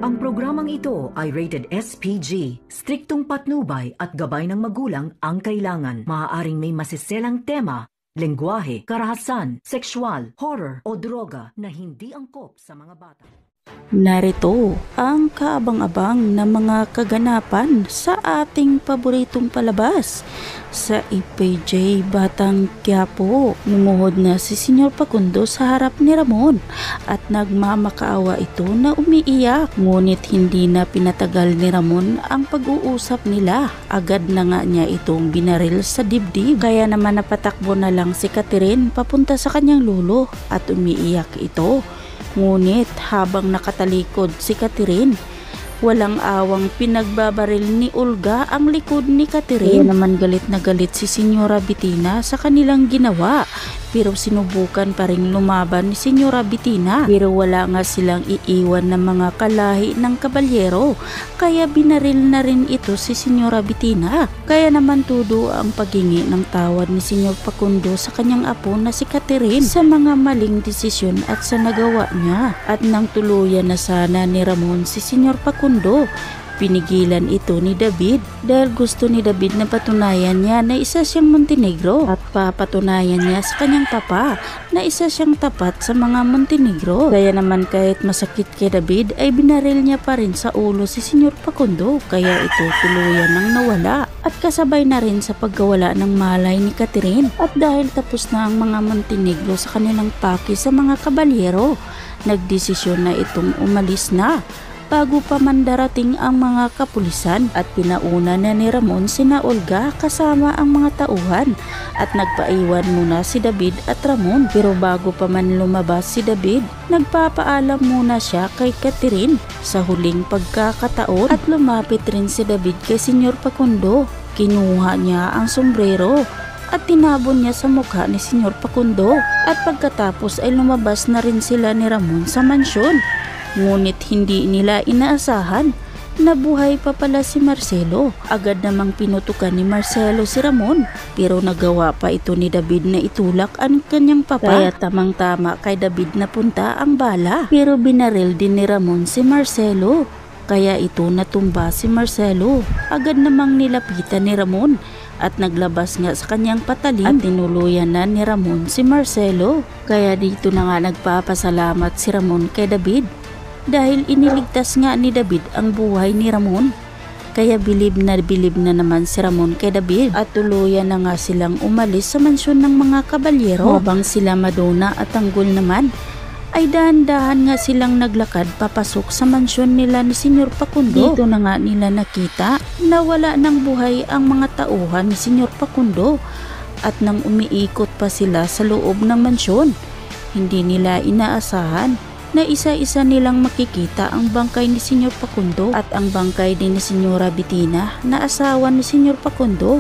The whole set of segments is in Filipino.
Ang programang ito ay rated SPG. Striktong patnubay at gabay ng magulang ang kailangan. Maaaring may masiselang tema, lengguwahe, karahasan, sexual, horror o droga na hindi angkop sa mga bata. Narito ang kaabang-abang na mga kaganapan sa ating paboritong palabas. Sa IPJ Batang Quiapo, lumuhod na si Senyor Facundo sa harap ni Ramon at nagmamakaawa ito na umiiyak. Ngunit hindi na pinatagal ni Ramon ang pag-uusap nila. Agad na nga niya itong binaril sa dibdib. Kaya naman napatakbo na lang si Catherine papunta sa kanyang lulo at umiiyak ito. Ngunit habang nakatalikod si Catherine, walang awang pinagbabaril ni Olga ang likod ni Catherine. Kaya naman galit na galit si Senyora Bettina sa kanilang ginawa. Pero sinubukan pa rin lumaban ni Senyora Bettina. Pero wala nga silang iiwan ng mga kalahi ng kabalyero. Kaya binaril na rin ito si Senyora Bettina. Kaya naman tudo ang paghingi ng tawad ni Senyor Facundo sa kanyang apo na si Catherine sa mga maling desisyon at sa nagawa niya. At nang tuluyan na sana ni Ramon si Senyor Facundo, pinigilan ito ni David dahil gusto ni David na patunayan niya na isa siyang Montenegro at papatunayan niya sa kanyang papa na isa siyang tapat sa mga Montenegro. Kaya naman kahit masakit kay David ay binaril niya pa rin sa ulo si Senyor Facundo, kaya ito tuluyan ng nawala at kasabay na rin sa pagkawala ng malay ni Catherine. At dahil tapos na ang mga Montenegro sa kanilang paki sa mga kabalyero, nagdesisyon na itong umalis na bago pa man darating ang mga kapulisan. At pinauna na ni Ramon sina Olga kasama ang mga tauhan at nagpaiwan muna si David at Ramon. Pero bago pa man lumabas si David, nagpapaalam muna siya kay Catherine sa huling pagkakataon at lumapit rin si David kay Senyor Facundo. Kinuha niya ang sombrero at tinabon niya sa mukha ni Senyor Facundo at pagkatapos ay lumabas na rin sila ni Ramon sa mansyon. Ngunit hindi nila inaasahan na buhay pa pala si Marcelo. Agad namang pinutukan ni Marcelo si Ramon, pero nagawa pa ito ni David na itulak ang kanyang papa. Kaya tamang-tama kay David napunta ang bala, pero binaril din ni Ramon si Marcelo. Kaya ito natumba si Marcelo. Agad namang nilapitan ni Ramon at naglabas nga sa kanyang patalim at tinuluyan na ni Ramon si Marcelo. Kaya dito na nga nagpapasalamat si Ramon kay David dahil iniligtas nga ni David ang buhay ni Ramon. Kaya bilib na naman si Ramon kay David at tuluyan na nga silang umalis sa mansyon ng mga kabalyero. Habang sila Madonna at Tanggol naman ay dahan-dahan nga silang naglakad papasok sa mansyon nila ni Senyor Facundo. Dito na nga nila nakita na wala ng buhay ang mga tauhan ni Senyor Facundo at nang umiikot pa sila sa loob ng mansyon, hindi nila inaasahan na isa-isa nilang makikita ang bangkay ni Senyor Facundo at ang bangkay din ni Senyora Bettina na asawa ni Senyor Facundo.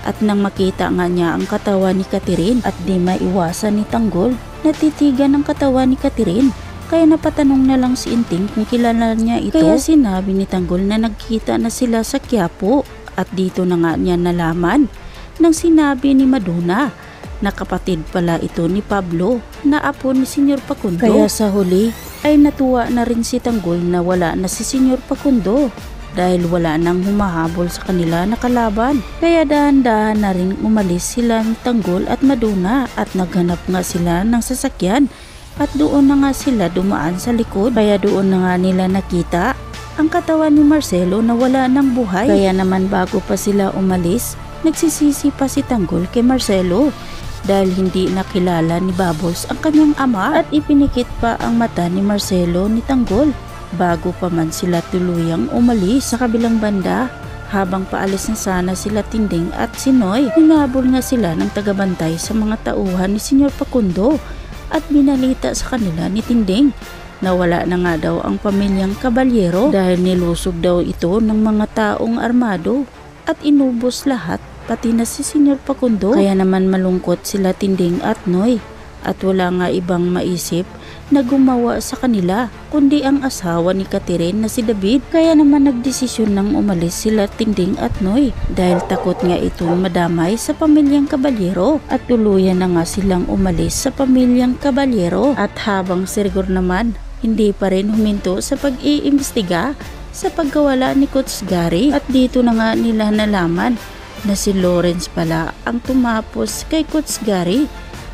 At nang makita nga niya ang katawan ni Catherine at di maiwasan ni Tanggol, natitigan ang katawan ni Catherine. Kaya napatanong na lang si Inting kung kilala niya ito. Kaya sinabi ni Tanggol na nagkita na sila sa Quiapo at dito na nga niya nalaman nang sinabi ni Madonna na kapatid pala ito ni Pablo na apo ni Senyor Facundo. Kaya sa huli ay natuwa na rin si Tanggol na wala na si Senyor Facundo dahil wala nang humahabol sa kanila na kalaban. Kaya dahan-dahan na rin umalis sila ni Tanggol at Madonna at naghanap nga sila ng sasakyan at doon na nga sila dumaan sa likod. Kaya doon na nga nila nakita ang katawan ni Marcelo na wala ng buhay. Kaya naman bago pa sila umalis, nagsisisi pa si Tanggol kay Marcelo dahil hindi nakilala ni Babos ang kanyang ama at ipinikit pa ang mata ni Marcelo ni Tanggol bago pa man sila tuluyang umalis. Sa kabilang banda, habang paalis na sana sila Tinding at si Noy, hinabol nga sila ng tagabantay sa mga tauhan ni Senyor Facundo at binalita sa kanila ni Tinding na wala na nga daw ang pamilyang kabalyero dahil nilusog daw ito ng mga taong armado at inubos lahat pati na si Senyor Facundo. Kaya naman malungkot sila Tinding at Noy at wala nga ibang maisip na gumawa sa kanila kundi ang asawa ni Catherine na si David. Kaya naman nagdesisyon nang umalis sila Tinding at Noy dahil takot nga itong madamay sa pamilyang kabalyero at tuluyan na nga silang umalis sa pamilyang kabalyero. At habang si Rigor naman hindi pa rin huminto sa pag-iimbestiga sa pagkawala ni Coach Gary at dito na nga nila nalaman na si Lawrence pala ang tumapos kay Coach Gary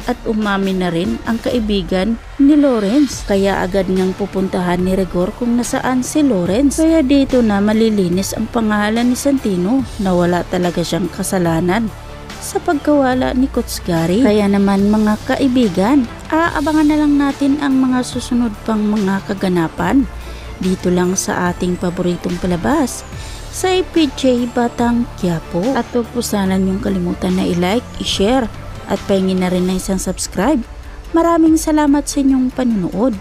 at umamin na rin ang kaibigan ni Lawrence. Kaya agad ngang pupuntahan ni Rigor kung nasaan si Lawrence. Kaya dito na malilinis ang pangalan ni Santino na wala talaga siyang kasalanan sa pagkawala ni Coach Gary. Kaya naman mga kaibigan, aabangan na lang natin ang mga susunod pang mga kaganapan dito lang sa ating paboritong palabas sa IPJ Batang Quiapo. At huwag po sana niyong kalimutan na i-like, i-share at pahingin na rin ng isang subscribe. Maraming salamat sa inyong panunood.